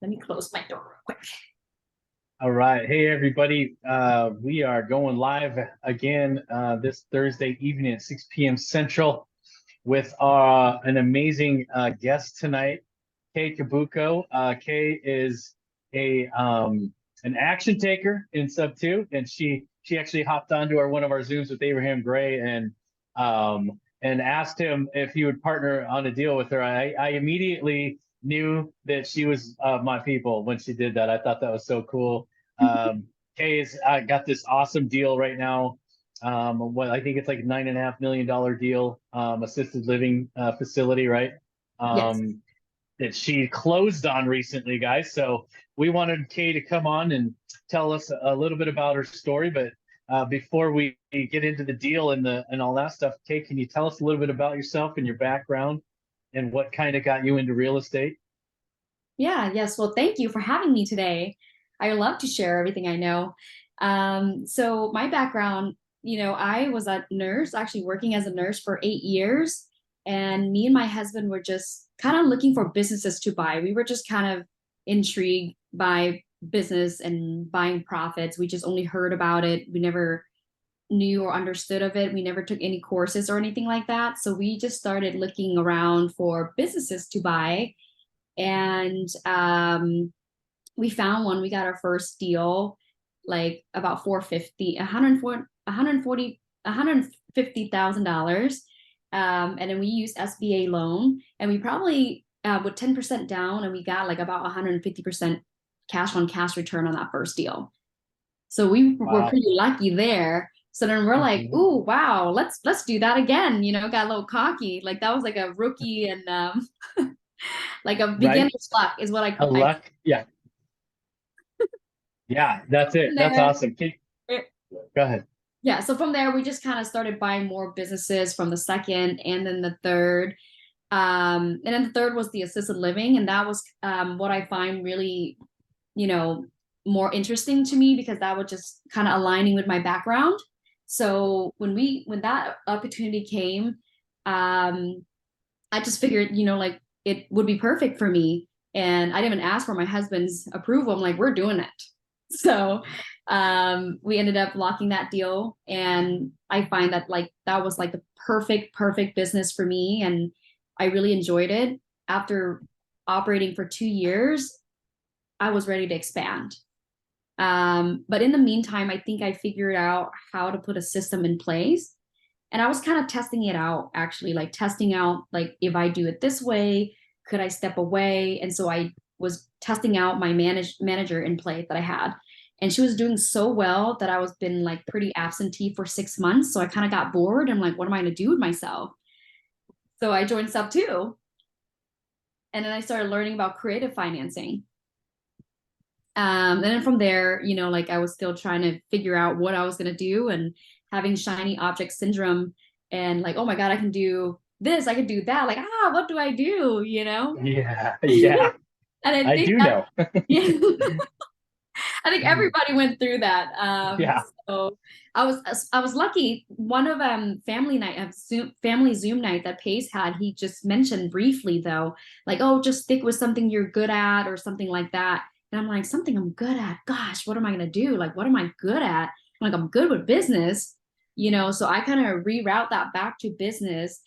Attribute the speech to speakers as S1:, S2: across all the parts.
S1: Let me close my door real quick.
S2: All right. Hey, everybody. We are going live again this Thursday evening at 6 p.m. Central with an amazing guest tonight, Kay Cabuko. Kay is a an action taker in Sub 2, and she actually hopped onto one of our Zooms with Abraham Gray and asked him if he would partner on a deal with her. I immediately knew that she was my people when she did that. I thought that was so cool. Kay's got this awesome deal right now. What I think it's like $9.5 million deal, assisted living facility, right?
S1: Yes.
S2: That she closed on recently, guys. So we wanted Kay to come on and tell us a little bit about her story. But before we get into the deal and all that stuff, Kay, can you tell us a little bit about yourself and your background and what kind of got you into real estate?
S1: Yeah, yes. Well, thank you for having me today. I love to share everything I know. So my background, I was a nurse, actually working as a nurse for 8 years. And me and my husband were just kind of looking for businesses to buy. We were just kind of intrigued by business and buying profits. We just only heard about it. We never knew or understood of it. We never took any courses or anything like that. So we just started looking around for businesses to buy. And we found one. We got our first deal, like about 450, 150,000. And then we used SBA loan, and we probably with 10% down, and we got like about 150% cash on cash return on that first deal. So we were
S2: Wow.
S1: pretty lucky there. So then we're like,
S2: Mhm.
S1: "Ooh, wow, let's do that again." Got a little cocky. Like that was like a rookie and like a
S2: Right?
S1: beginner's luck is what
S2: A
S1: I
S2: luck. Yeah. Yeah. That's it.
S1: from
S2: That's
S1: there.
S2: awesome. Go ahead.
S1: Yeah, so from there we just kind of started buying more businesses from the second and then the third. And then the third was the assisted living, and that was what I find really, you know, more interesting to me because that was just kind of aligning with my background. So when that opportunity came, I just figured, like it would be perfect for me. And I didn't even ask for my husband's approval. I'm like, we're doing it. So we ended up locking that deal. And I find that like that was like the perfect business for me. And I really enjoyed it. After operating for 2 years, I was ready to expand. But in the meantime, I think I figured out how to put a system in place. And I was kind of testing it out, actually, like testing out, like if I do it this way, could I step away? And so I was testing out my manager in place that I had. And she was doing so well that I was been like pretty absentee for 6 months. So I kind of got bored. I'm like, what am I going to do with myself? So I joined Sub 2. And then I started learning about creative financing. And then from there, like I was still trying to figure out what I was going to do and having shiny object syndrome and like, oh my God, I can do this, I can do that. Like, what do I do?
S2: Yeah. Yeah.
S1: And I
S2: I
S1: think
S2: do
S1: that,
S2: know.
S1: yeah, I think everybody went through that.
S2: Yeah.
S1: So I was lucky. One of family night, family Zoom night that Pace had, he just mentioned briefly though, like, oh, just stick with something you're good at or something like that. And I'm like, something I'm good at. Gosh, what am I gonna do? Like, what am I good at? I'm like, I'm good with business, So I kind of reroute that back to business.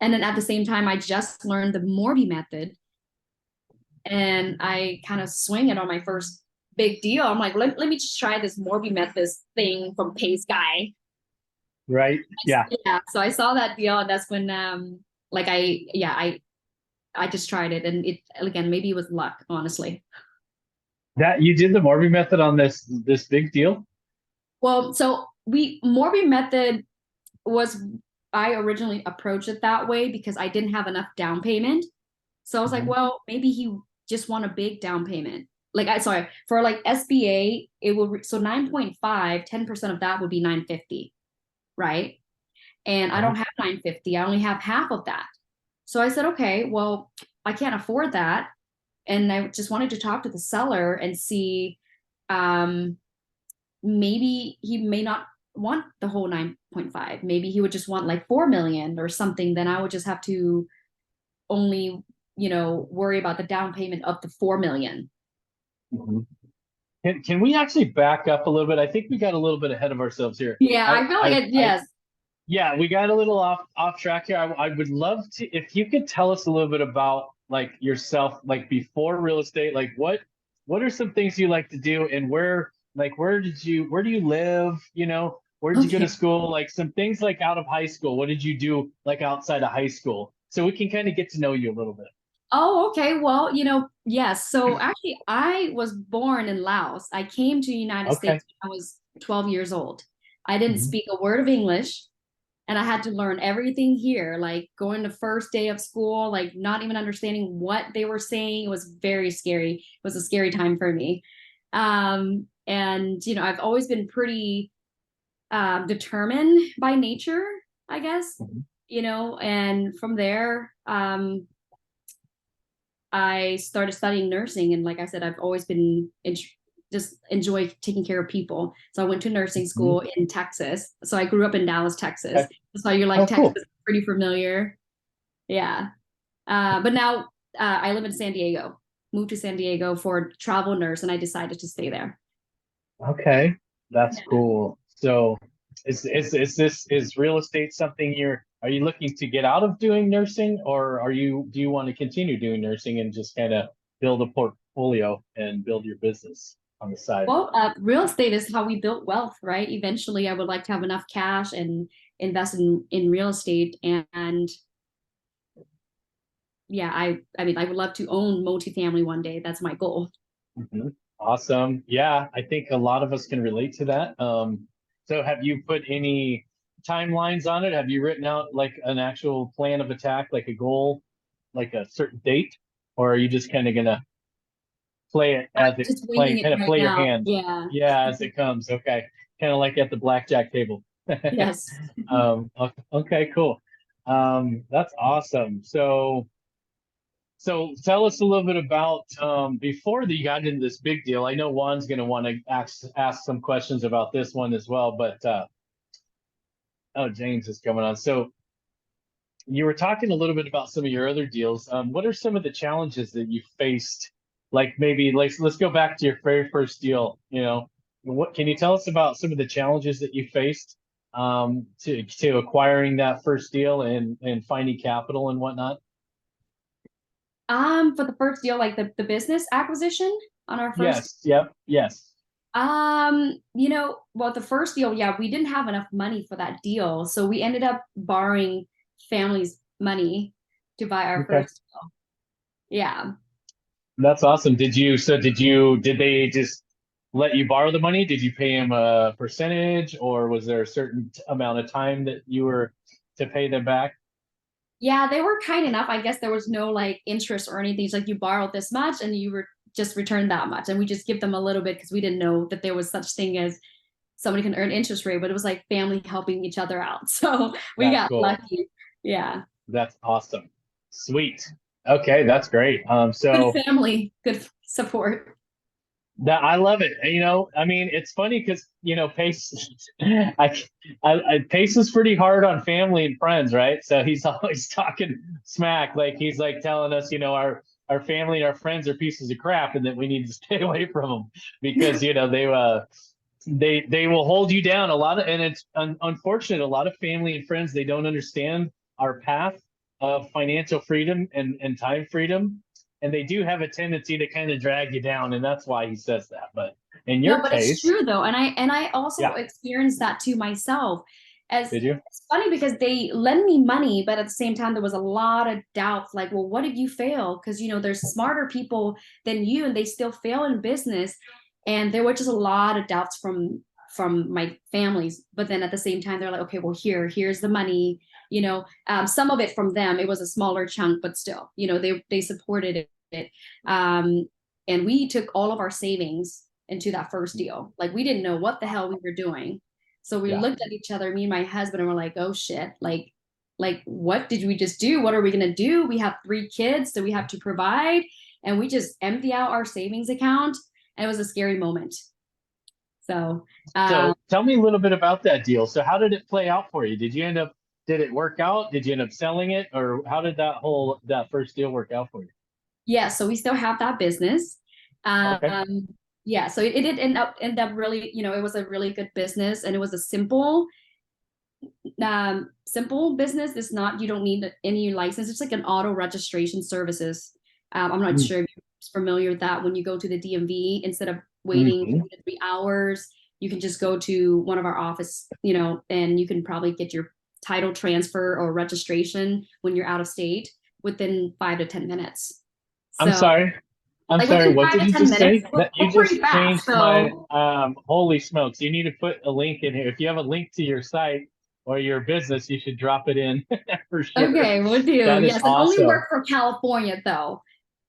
S1: And then at the same time, I just learned the Morby method, and I kind of swing it on my first big deal. I'm like, let me just try this Morby Methods thing from Pace Guy.
S2: Right. Yeah.
S1: Yeah, so I saw that deal, and that's when like I just tried it, and it again maybe it was luck, honestly.
S2: That you did the Morby method on this big deal?
S1: Well, so we Morby Method was I originally approached it that way because I didn't have enough down payment. So I was like,
S2: Mhm.
S1: well, maybe he just want a big down payment. Like I sorry, for like SBA, it will so 9.5, 10% of that would be 950, right? And I don't
S2: Right.
S1: have 950. I only have half of that. So I said, okay, well, I can't afford that. And I just wanted to talk to the seller and see um maybe he may not want the whole 9.5. Maybe he would just want like 4 million or something. Then I would just have to only worry about the down payment up to 4 million.
S2: Mhm. Can we actually back up a little bit? I think we got a little bit ahead of ourselves here.
S1: Yeah, I feel like yes.
S2: Yeah, we got a little off track here. I would love to, if you could tell us a little bit about like yourself, like before real estate, like what are some things you like to do, and where do you live? Where did you go to
S1: Okay.
S2: school? Like some things like out of high school. What did you do like outside of high school? So we can kind of get to know you a little bit.
S1: Oh, okay. Well, yes. So actually, I was born in Laos. I came to the United
S2: Okay.
S1: States when I was 12 years old. I didn't
S2: Mhm.
S1: speak a word of English, and I had to learn everything here, like going to first day of school, like not even understanding what they were saying. It was very scary. It was a scary time for me. And I've always been pretty determined by nature, I guess.
S2: Mhm.
S1: And from there, I started studying nursing, and like I said, I've always been just enjoy taking care of people. So I went to nursing
S2: Mhm.
S1: school in Texas. So I grew up in Dallas, Texas.
S2: Okay.
S1: So you're like
S2: Oh,
S1: Texas,
S2: cool.
S1: pretty familiar. Yeah. But now I live in San Diego. Moved to San Diego for travel nurse, and I decided to stay there.
S2: Okay, that's
S1: Yeah.
S2: cool. So, is real estate something are you looking to get out of doing nursing, or do you want to continue doing nursing and just kind of build a portfolio and build your business on the side?
S1: Well, real estate is how we built wealth, right? Eventually, I would like to have enough cash and invest in real estate. And yeah, I mean, I would love to own multifamily one day. That's my goal.
S2: Mhm. Awesome. Yeah, I think a lot of us can relate to that. So have you put any timelines on it? Have you written out like an actual plan of attack, like a goal, like a certain date, or are you just kind of gonna play it
S1: I'm
S2: as it
S1: just winging it
S2: kind of
S1: right
S2: play your
S1: now.
S2: hand?
S1: Yeah.
S2: Yeah, as it comes. Okay, kind of like at the blackjack table.
S1: Yes.
S2: Okay, cool. That's awesome. So tell us a little bit about before you got into this big deal. I know Juan's going to want to ask some questions about this one as well, but oh, James is coming on. So you were talking a little bit about some of your other deals. What are some of the challenges that you faced? Like maybe let's go back to your very first deal. What can you tell us about some of the challenges that you faced to acquiring that first deal and finding capital and whatnot?
S1: For the first deal, like the business acquisition on our first.
S2: Yes. Yep. Yes.
S1: Well, the first deal, yeah, we didn't have enough money for that deal, so we ended up borrowing family's money to buy our
S2: Okay.
S1: first deal. Yeah.
S2: That's awesome. Did they just let you borrow the money? Did you pay him a percentage, or was there a certain amount of time that you were to pay them back?
S1: Yeah, they were kind enough. I guess there was no like interest or anything. It's like you borrowed this much and you were just returned that much. And we just give them a little bit because we didn't know that there was such thing as somebody can earn interest rate, but it was like family helping each other out. So we
S2: That's
S1: got
S2: cool.
S1: lucky. Yeah.
S2: That's awesome. Sweet. Okay, that's great.
S1: Good
S2: So
S1: family, good support.
S2: that I love it. I mean, it's funny because Pace, Pace is pretty hard on family and friends, right? So he's always talking smack, like he's like telling us, our family and our friends are pieces of crap, and that we need to stay away from them because they will hold you down a lot of, and it's unfortunate. A lot of family and friends, they don't understand our path of financial freedom and time freedom, and they do have a tendency to kind of drag you down, and that's why he says that. But in
S1: No,
S2: your
S1: but it's
S2: case,
S1: true though. And I also
S2: yeah,
S1: experienced that too myself. As
S2: did you?
S1: it's funny because they lend me money, but at the same time there was a lot of doubts like, well, what if you fail? Because there's smarter people than you and they still fail in business. And there were just a lot of doubts from my families. But then at the same time, they're like, okay, well, here's the money. Some of it from them. It was a smaller chunk, but still, they supported it. And we took all of our savings into that first deal. Like we didn't know what the hell we were doing. So we
S2: Yeah.
S1: looked at each other, me and my husband, and we're like, oh shit, like what did we just do? What are we gonna do? We have 3 kids, so we have to provide. And we just empty out our savings account. And it was a scary moment. So
S2: So tell me a little bit about that deal. So how did it play out for you? Did you end up did it work out? Did you end up selling it, or how did that first deal work out for you?
S1: Yeah, so we still have that business.
S2: Okay.
S1: Yeah, so it did end up really, it was a really good business, and it was a simple business. It's not, you don't need any license. It's like an auto registration services. I'm not
S2: Mm-hmm.
S1: sure if you're familiar with that. When you go to the DMV, instead of waiting 2 to 3 hours, you can just go to one of our office, and you can probably get your title transfer or registration when you're out of state within 5 to 10 minutes.
S2: I'm
S1: So
S2: sorry. I'm
S1: like
S2: sorry.
S1: within
S2: What
S1: five
S2: did
S1: to
S2: you
S1: ten
S2: just
S1: minutes,
S2: say?
S1: we're,
S2: That you
S1: we're pretty
S2: just
S1: fast.
S2: changed my
S1: So
S2: holy smokes. You need to put a link in here. If you have a link to your site or your business, you should drop it in for sure.
S1: okay, we'll do.
S2: That is
S1: Yes, it only
S2: awesome.
S1: work for California though.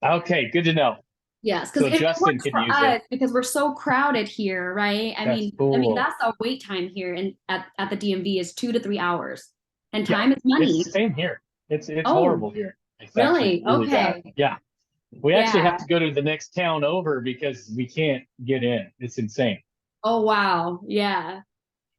S2: Okay, good to know.
S1: Yes, because
S2: So
S1: it
S2: Justin
S1: works
S2: can
S1: for
S2: use it.
S1: us because we're so crowded here, right? I
S2: That's
S1: mean, I mean
S2: cool.
S1: that's our wait time here and at the DMV is 2 to 3 hours, and
S2: Yeah,
S1: time is
S2: it's
S1: money.
S2: the same here. It's
S1: Oh,
S2: horrible here. It's actually
S1: really?
S2: really bad.
S1: Okay.
S2: Yeah. We actually have
S1: Yeah.
S2: to go to the next town over because we can't get in. It's insane.
S1: Oh, wow. Yeah.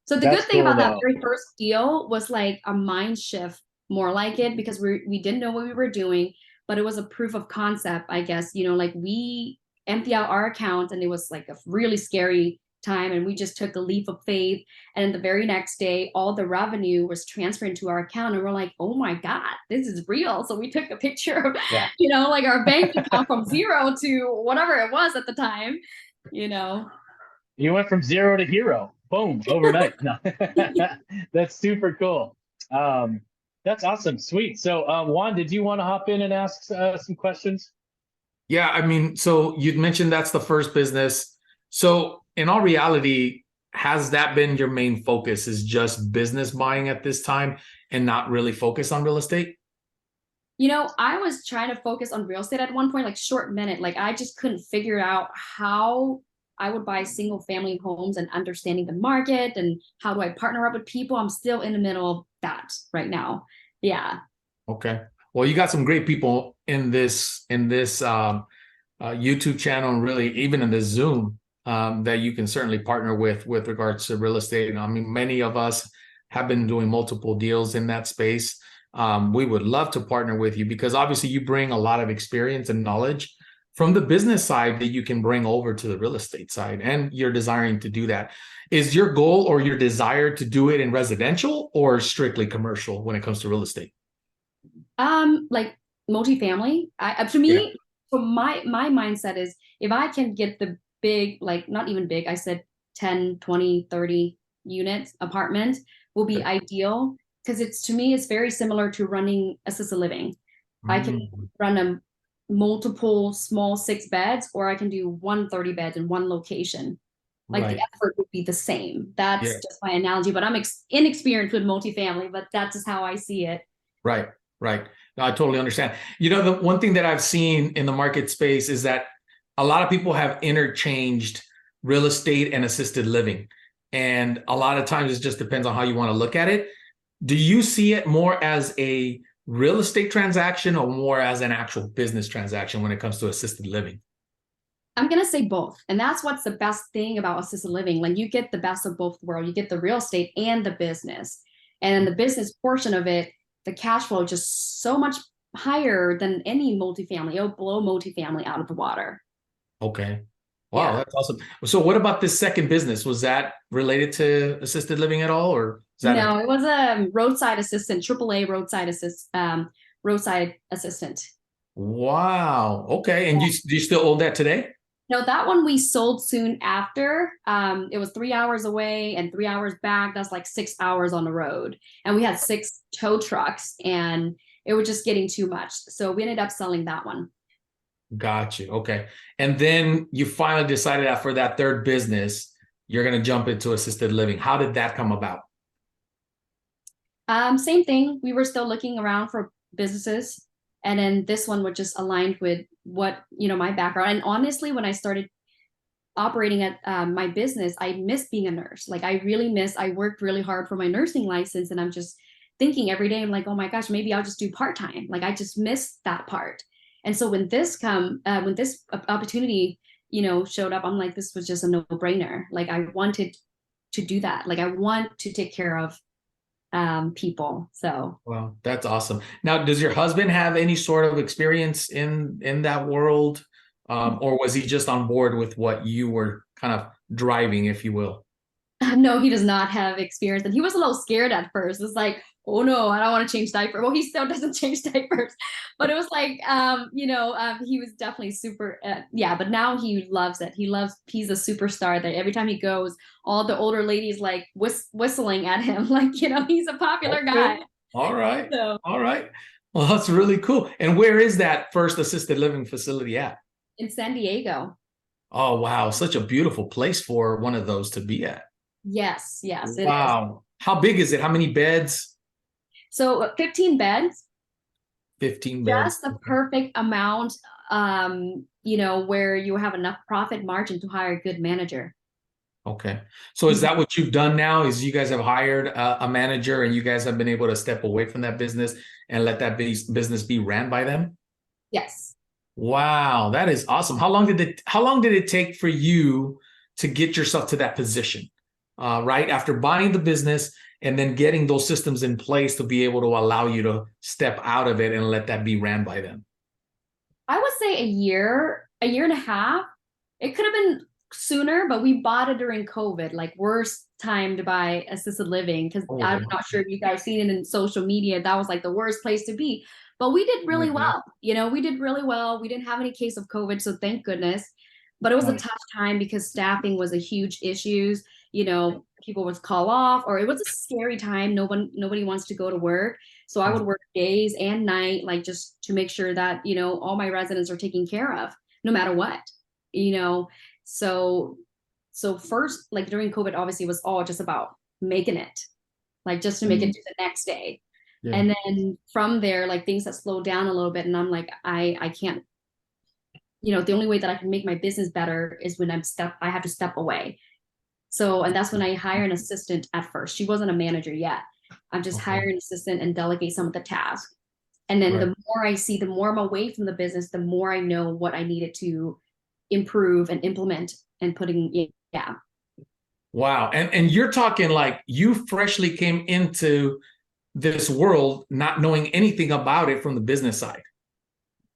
S1: So the good
S2: That's
S1: thing
S2: cool
S1: about that
S2: though.
S1: very first deal was like a mind shift, more like it, because we didn't know what we were doing, but it was a proof of concept, I guess. Like we empty out our account, and it was like a really scary time, and we just took a leap of faith. And the very next day, all the revenue was transferred to our account, and we're like, oh my God, this is real. So we took a picture of,
S2: Yeah.
S1: like our bank account from zero to whatever it was at the time, you know.
S2: You went from zero to hero. Boom, overnight. No. That's super cool. Um, that's awesome. Sweet. So, Juan, did you want to hop in and ask some questions?
S3: Yeah, I mean, so you'd mentioned that's the first business. So, in all reality, has that been your main focus? Is just business buying at this time and not really focus on real estate?
S1: I was trying to focus on real estate at one point, like short minute. Like I just couldn't figure out how I would buy single family homes and understanding the market and how do I partner up with people. I'm still in the middle of that right now. Yeah.
S3: Okay. Well, you got some great people in this YouTube channel, and really even in the Zoom, that you can certainly partner with regards to real estate. I mean, many of us have been doing multiple deals in that space. We would love to partner with you because obviously you bring a lot of experience and knowledge from the business side that you can bring over to the real estate side, and you're desiring to do that. Is your goal or your desire to do it in residential or strictly commercial when it comes to real estate?
S1: Like multifamily. To
S3: Yeah.
S1: me, so my mindset is if I can get the big, like not even big, I said 10, 20, 30 units apartment will be
S3: Okay.
S1: ideal because it's to me it's very similar to running assisted living. I can
S3: Mm,
S1: run a multiple small 6 beds, or I can do 130 beds in one location. Like the
S3: right.
S1: effort would be the same. That's
S3: Yeah.
S1: just my analogy, but I'm inexperienced with multifamily, but that's just how I see it.
S3: Right, right. No, I totally understand. The one thing that I've seen in the market space is that a lot of people have interchanged real estate and assisted living. And a lot of times it just depends on how you want to look at it. Do you see it more as a real estate transaction or more as an actual business transaction when it comes to assisted living?
S1: I'm gonna say both. And that's what's the best thing about assisted living. Like you get the best of both worlds. You get the real estate and the business. And then the business portion of it, the cash flow just so much higher than any multifamily. It'll blow multifamily out of the water.
S3: Okay. Wow,
S1: Yeah.
S3: that's awesome. So what about this second business? Was that related to assisted living at all, or is that a
S1: No, it was a roadside assistant, AAA roadside assistant.
S3: wow? Okay. And do you still own that today?
S1: No, that one we sold soon after. It was 3 hours away and 3 hours back. That's like 6 hours on the road. And we had 6 tow trucks, and it was just getting too much. So we ended up selling that one.
S3: Got you. Okay. And then you finally decided that for that third business, you're going to jump into assisted living. How did that come about?
S1: Same thing. We were still looking around for businesses. And then this one was just aligned with what, my background. And honestly, when I started operating at my business, I miss being a nurse. Like I worked really hard for my nursing license, and I'm just thinking every day, I'm like, oh my gosh, maybe I'll just do part-time. Like I just miss that part. And so when this opportunity, showed up, I'm like, this was just a no-brainer. Like I wanted to do that. Like I want to take care of people. So
S3: Wow, that's awesome. Now, does your husband have any sort of experience in that world, or was he just on board with what you were kind of driving, if you will?
S1: no, he does not have experience, and he was a little scared at first. It's like, oh no, I don't want to change diapers. Well, he still doesn't change diapers, but it was like, he was definitely super, yeah. But now he loves it. He's a superstar. That every time he goes, all the older ladies like whistling at him, like he's a popular guy.
S3: Okay. All right.
S1: So
S3: All right. Well, that's really cool. And where is that first assisted living facility at?
S1: in San Diego,
S3: Oh, wow. Such a beautiful place for one of those to be at.
S1: yes, it is.
S3: Wow. How big is it? How many beds?
S1: So 15 beds,
S3: 15 beds.
S1: just the perfect amount, where you have enough profit margin to hire a good manager.
S3: Okay. So is that what you've done now? Is you guys have hired a manager and you guys have been able to step away from that business and let that business be ran by them?
S1: Yes.
S3: Wow, that is awesome. How long did it take for you to get yourself to that position? Right after buying the business and then getting those systems in place to be able to allow you to step out of it and let that be ran by them.
S1: I would say a year and a half. It could have been sooner, but we bought it during COVID, like worst time to buy assisted living, because
S3: Oh,
S1: I'm not sure if you guys seen it in social media. That was like the worst place to be. But we did really well. We did really well. We didn't have any case of COVID, so thank goodness. But it was a tough time because staffing was a huge issue. People would call off, or it was a scary time. Nobody wants to go to work. So I would work days and night, like just to make sure that, all my residents are taken care of, no matter what, So first, like during COVID, obviously it was all just about making it, like just to make it to the next day.
S3: Yeah.
S1: And then from there, like things that slowed down a little bit, and I'm like, I can't, the only way that I can make my business better is when I have to step away. So, and that's when I hire an assistant at first. She wasn't a manager yet. I'm just hiring an assistant and delegate some of the tasks. And then the more I see, the more I'm away from the business, the more I know what I needed to improve and implement and putting, yeah.
S3: Wow. And you're talking like you freshly came into this world not knowing anything about it from the business side.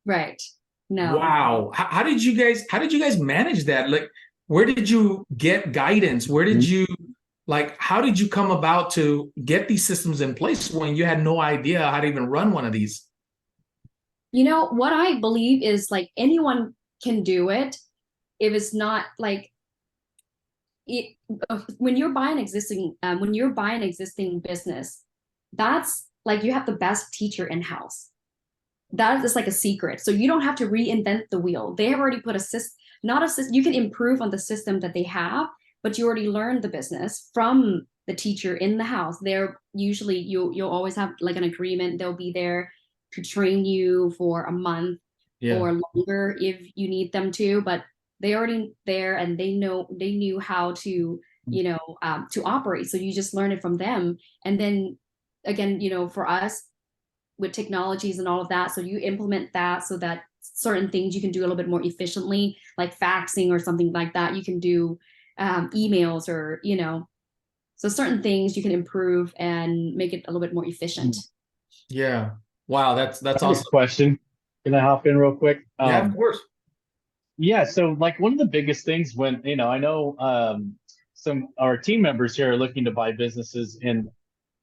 S1: Right. No.
S3: Wow. How did you guys manage that? Like, where did you get guidance? Where did you how did you come about to get these systems in place when you had no idea how to even run one of these?
S1: What I believe is like anyone can do it if it's not like when you're buying existing business, that's like you have the best teacher in-house. That is like a secret. So you don't have to reinvent the wheel. They have already put you can improve on the system that they have, but you already learned the business from the teacher in the house. They're usually, you'll always have like an agreement. They'll be there to train you for a month or longer if you need them to, but they're already there and they knew how to, to operate. So you just learn it from them. And then again, for us with technologies and all of that, so you implement that so that certain things you can do a little bit more efficiently, like faxing or something like that. You can do emails or, so certain things you can improve and make it a little bit more efficient.
S3: Yeah. Wow. That's awesome.
S2: Question. Can I hop in real quick?
S3: Yeah, of course.
S2: Yeah. So like one of the biggest things when, I know some our team members here are looking to buy businesses, and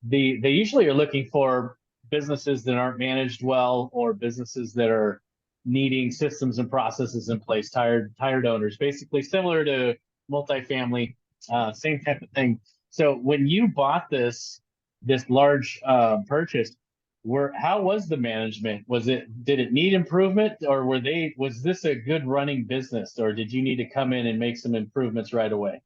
S2: they usually are looking for businesses that aren't managed well, or businesses that are needing systems and processes in place, tired owners, basically similar to multifamily, same type of thing. So when you bought this large purchase, how was the management? Did it need improvement, or was this a good running business, or did you need to come in and make some improvements right away?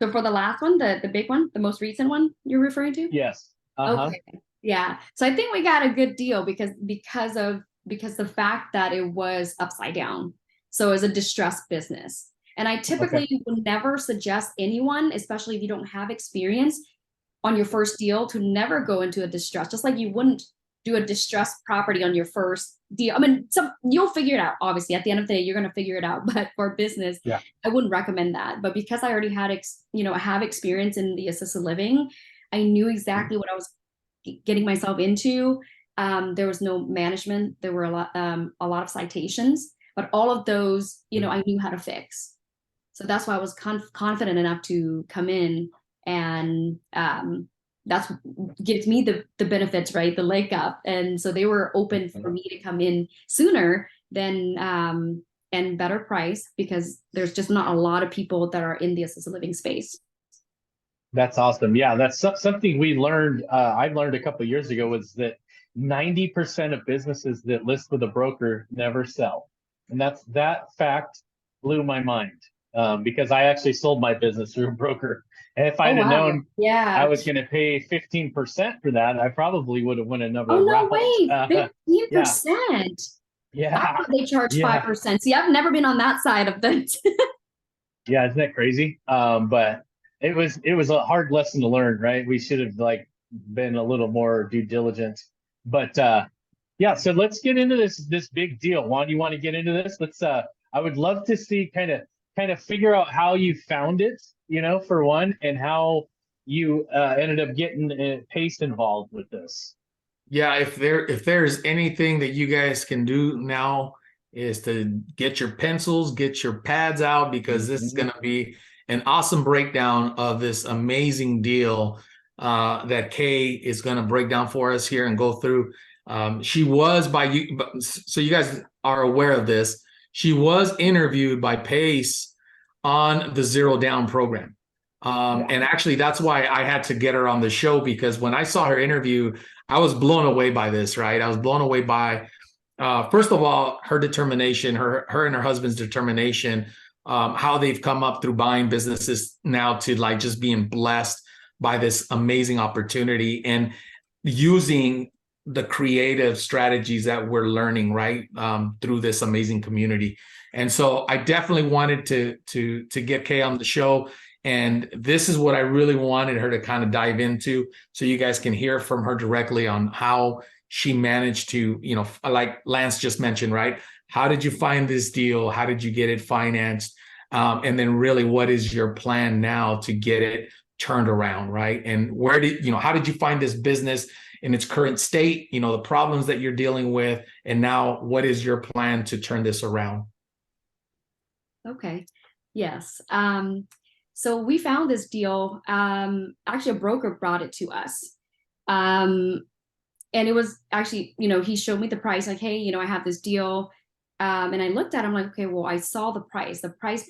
S1: So for the last one, the big one, the most recent one you're referring to?
S2: Yes.
S1: Okay. Yeah. So I think we got a good deal because the fact that it was upside down. So it was a distressed business. And I typically would never suggest anyone, especially if you don't have experience on your first deal, to never go into a distress, just like you wouldn't do a distressed property on your first deal. I mean, you'll figure it out. Obviously, at the end of the day, you're going to figure it out. But for business, I wouldn't recommend that. But because I already had, I have experience in the assisted living, I knew exactly what I was getting myself into. There was no management. There were a lot of citations, but all of those, I knew how to fix. So that's why I was confident enough to come in, and that's gives me the benefits, right? The leg up. And so they were open for me to come in sooner than and better price, because there's just not a lot of people that are in the assisted living space.
S2: That's awesome. Yeah, that's something we learned. I learned a couple of years ago, was that 90% of businesses that list with a broker never sell, and that fact blew my mind, because I actually sold my business through a broker, and if I'd have
S1: Wow.
S2: known I
S1: Yeah.
S2: was going to pay 15% for that, I probably would have won another
S1: Oh, no
S2: route.
S1: way.
S2: Yeah,
S1: 15%. I
S2: yeah,
S1: thought they charge
S2: yeah.
S1: 5%. See, I've never been on that side of this.
S2: Yeah, isn't that crazy? But it was a hard lesson to learn, right? We should have like been a little more due diligent. But yeah, so let's get into this big deal. Juan, you want to get into this? Let's I would love to see kind of figure out how you found it, for one, and how you ended up getting Pace involved with this.
S3: Yeah, if there's anything that you guys can do now, is to get your pencils, get your pads out, because this is going to be an awesome breakdown of this amazing deal that Kay is going to break down for us here and go through. She was so you guys are aware of this. She was interviewed by Pace on the Zero Down program. And actually, that's why I had to get her on the show, because when I saw her interview, I was blown away by this, right? I was blown away by, first of all, her determination, her and her husband's determination, how they've come up through buying businesses now to like just being blessed by this amazing opportunity and using the creative strategies that we're learning, right, through this amazing community. And so I definitely wanted to get Kay on the show. And this is what I really wanted her to kind of dive into, so you guys can hear from her directly on how she managed to, like Lance just mentioned, right? How did you find this deal? How did you get it financed? And then really, what is your plan now to get it turned around, right? And how did you find this business in its current state, the problems that you're dealing with, and now what is your plan to turn this around?
S1: Okay. Yes. So we found this deal. Actually, a broker brought it to us. And it was actually, he showed me the price, like, hey, I have this deal. And I looked at him like, okay, well, I saw the price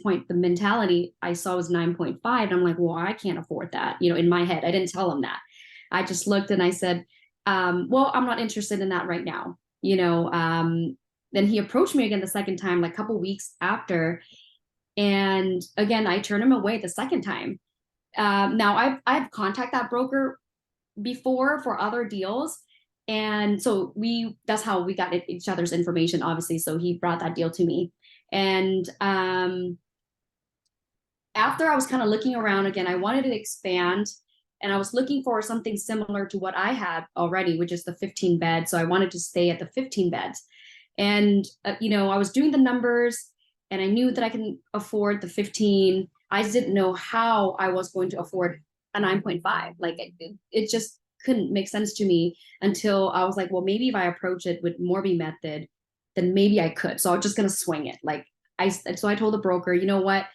S1: point, the mentality I saw was 9.5. And I'm like, well, I can't afford that. In my head, I didn't tell him that. I just looked and I said, well, I'm not interested in that right now. Then he approached me again the second time, like a couple weeks after. And again, I turned him away the second time. Now I've contacted that broker before for other deals. And so that's how we got each other's information, obviously. So he brought that deal to me. And after I was kind of looking around again, I wanted to expand, and I was looking for something similar to what I had already, which is the 15 bed. So I wanted to stay at the 15 beds. And, I was doing the numbers, and I knew that I can afford the 15. I just didn't know how I was going to afford a 9.5. Like it just couldn't make sense to me until I was like, well, maybe if I approach it with Morby method, then maybe I could. So I was just going to swing it. So I told the broker, you know what,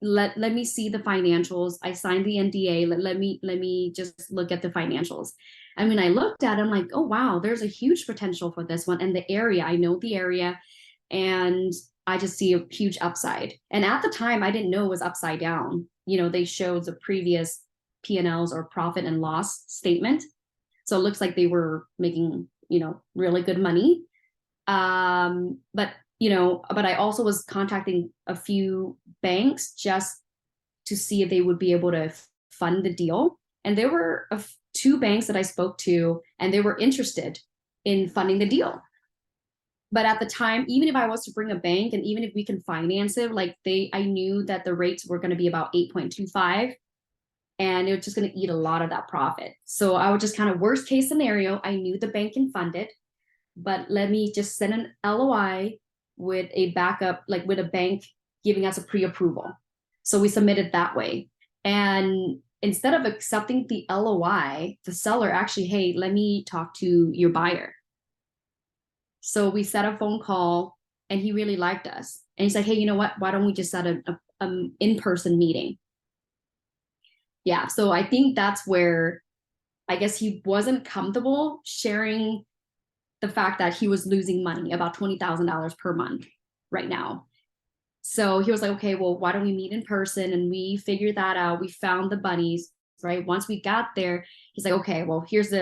S1: let me see the financials. I signed the NDA. Let me just look at the financials. And when I looked at it, I'm like, oh, wow, there's a huge potential for this one. And the area, I know the area, and I just see a huge upside. And at the time, I didn't know it was upside down. They showed the previous P&Ls, or profit and loss statement. So it looks like they were making, really good money. But I also was contacting a few banks just to see if they would be able to fund the deal. And there were two banks that I spoke to, and they were interested in funding the deal. But at the time, even if I was to bring a bank, and even if we can finance it, I knew that the rates were going to be about 8.25, and it was just going to eat a lot of that profit. So I would just kind of worst case scenario, I knew the bank can fund it, but let me just send an LOI with a backup, like with a bank giving us a pre-approval. So we submitted that way. And instead of accepting the LOI, the seller actually, hey, let me talk to your buyer. So we set a phone call, and he really liked us. And he's like, hey, you know what? Why don't we just set a in-person meeting? Yeah. So I think that's where I guess he wasn't comfortable sharing the fact that he was losing money, about $20,000 per month right now. So he was like, okay, well, why don't we meet in person? And we figured that out. We found the bunnies, right? Once we got there, he's like, okay, well, here's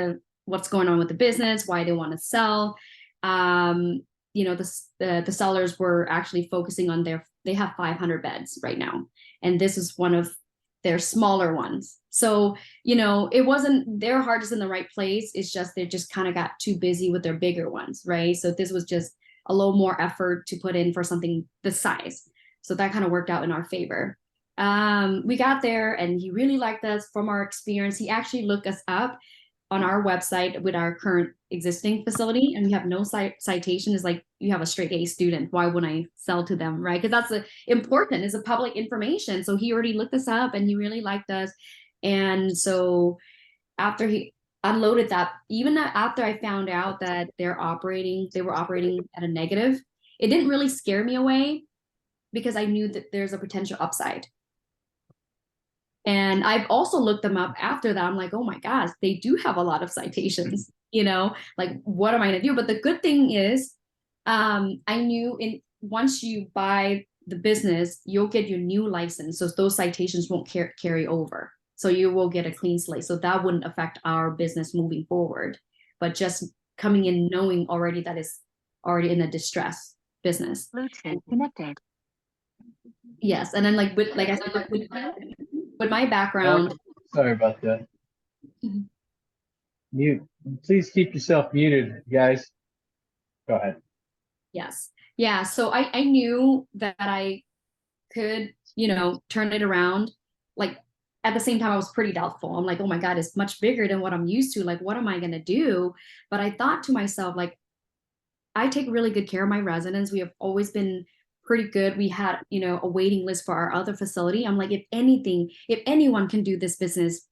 S1: what's going on with the business, why they want to sell. You know, the sellers were actually focusing on they have 500 beds right now. And this is one of their smaller ones. So, you know, it wasn't their heart is in the right place. It's just they just kind of got too busy with their bigger ones, right? So this was just a little more effort to put in for something this size. So that kind of worked out in our favor. We got there, and he really liked us from our experience. He actually looked us up on our website with our current existing facility, and we have no citation. Is like, you have a straight A student. Why wouldn't I sell to them, right? Because that's important. It's a public information. So he already looked us up, and he really liked us. And so after he unloaded that, even after I found out that they were operating at a negative, it didn't really scare me away, because I knew that there's a potential upside. And I've also looked them up after that. I'm like, oh my gosh, they do have a lot of citations, you know, like, what am I going to do? But the good thing is, I knew once you buy the business, you'll get your new license. So those citations won't carry over. So you will get a clean slate. So that wouldn't affect our business moving forward. But just coming in knowing already that it's already in a distress business.
S4: Bluetooth connected.
S1: Yes. And then like I said, with my background.
S2: Sorry about that.
S1: Mhm.
S2: Mute. Please keep yourself muted, guys. Go ahead.
S1: Yes. Yeah. So I knew that I could, you know, turn it around. Like, at the same time, I was pretty doubtful. I'm like, oh my God, it's much bigger than what I'm used to. Like, what am I going to do? But I thought to myself, like, I take really good care of my residents. We have always been pretty good. We had, you know, a waiting list for our other facility. I'm like, if anyone can do this business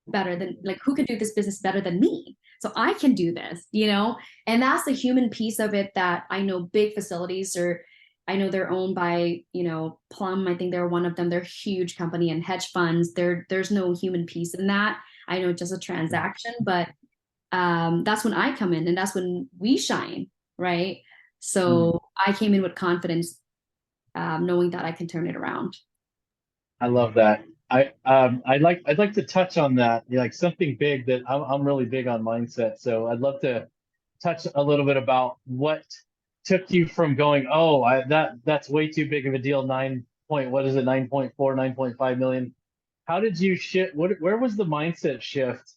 S1: better than, like, who can do this business better than me? So I can do this, you know? And that's the human piece of it that I know big facilities I know they're owned by, you know, Plum. I think they're one of them. They're a huge company, and hedge funds. There's no human piece in that. I know just a transaction, but that's when I come in, and that's when we shine, right? So I came in with confidence, knowing that I can turn it around.
S2: I love that. I'd like to touch on that, like something big that I'm really big on mindset. So I'd love to touch a little bit about what took you from going, oh, that's way too big of a deal. 9.4, 9.5 million. How did you shift? Where was the mindset shift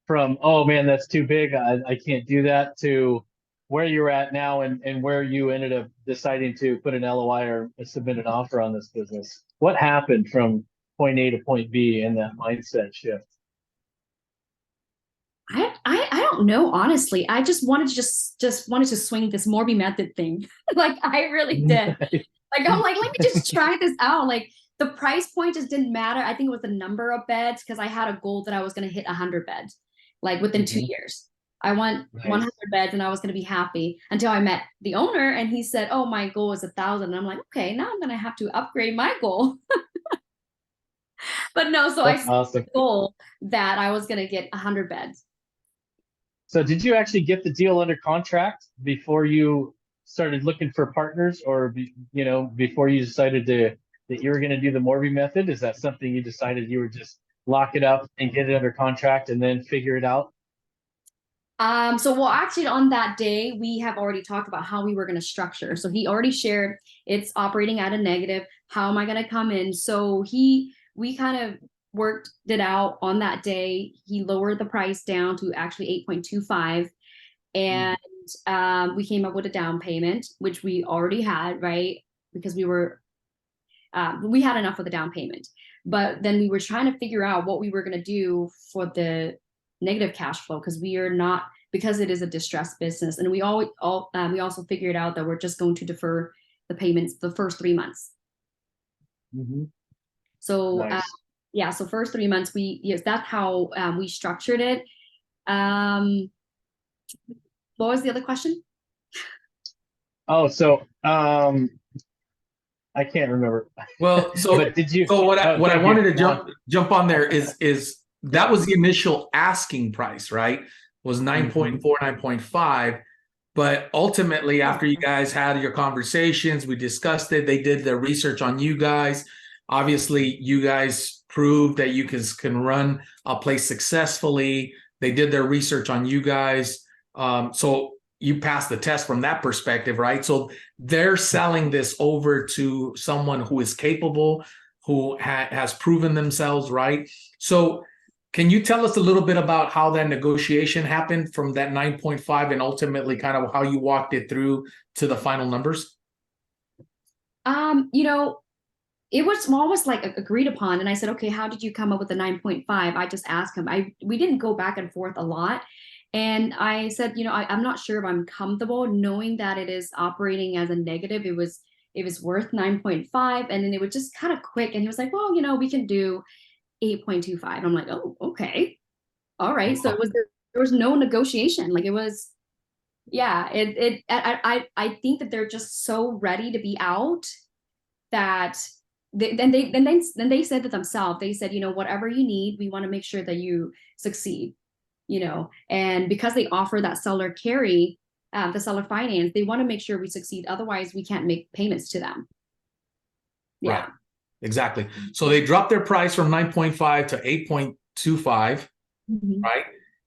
S2: from, oh man, that's too big, I can't do that, to where you're at now, and where you ended up deciding to put an LOI or submit an offer on this business? What happened from point A to point B in that mindset shift?
S1: I don't know, honestly. I just wanted to swing this Morby method thing. Like, I really did. Like, I'm like, let me just try this out. Like, the price point just didn't matter. I think it was the number of beds, because I had a goal that I was going to hit 100 beds, like, within 2 years. I want 100 beds, and I was going to be happy, until I met the owner, and he said, oh, my goal is 1,000. And I'm like, okay, now I'm going to have to upgrade my goal. But no, so
S2: That's
S1: I set
S2: awesome.
S1: the goal that I was going to get 100 beds.
S2: So did you actually get the deal under contract before you started looking for partners, or before you decided that you were going to do the Morby method? Is that something you decided you would just lock it up and get it under contract and then figure it out?
S1: Well, actually, on that day, we have already talked about how we were going to structure. So he already shared it's operating at a negative. How am I going to come in? So we kind of worked it out on that day. He lowered the price down to actually 8.25, and we came up with a down payment, which we already had, right? Because we had enough for the down payment. But then we were trying to figure out what we were going to do for the negative cash flow, because it is a distressed business. And we also figured out that we're just going to defer the payments the first 3 months.
S2: Mm-hmm.
S1: So
S2: Nice.
S1: Yeah, so first 3 months, yes, that's how we structured it. Um, what was the other question?
S2: Oh, so I can't remember.
S3: Well,
S2: But did you?
S3: so
S2: Oh,
S3: what I
S2: thank you.
S3: wanted to
S2: Go on.
S3: jump on there is that was the initial asking price, right? Was 9.4, 9.5. But ultimately, after you guys had your conversations, we discussed it. They did their research on you guys. Obviously, you guys proved that you can run a place successfully. They did their research on you guys. So you passed the test from that perspective, right? So they're selling this over to someone who is capable, who has proven themselves, right? So can you tell us a little bit about how that negotiation happened from that 9.5 and ultimately kind of how you walked it through to the final numbers?
S1: You know, it was almost like agreed upon. And I said, okay, how did you come up with the 9.5? I just asked him. We didn't go back and forth a lot. And I said, you know, I'm not sure if I'm comfortable knowing that it is operating as a negative. It was worth 9.5. And then it was just kind of quick. And he was like, well, you know, we can do 8.25. I'm like, oh, okay. All right. So there was no negotiation. Like it was, yeah, I think that they're just so ready to be out that then they said to themselves, they said, you know, whatever you need, we want to make sure that you succeed, you know, and because they offer that seller carry, the seller finance, they want to make sure we succeed. Otherwise, we can't make payments to them. Yeah.
S3: Right. Exactly. So they dropped their price from 9.5 to 8.25, right?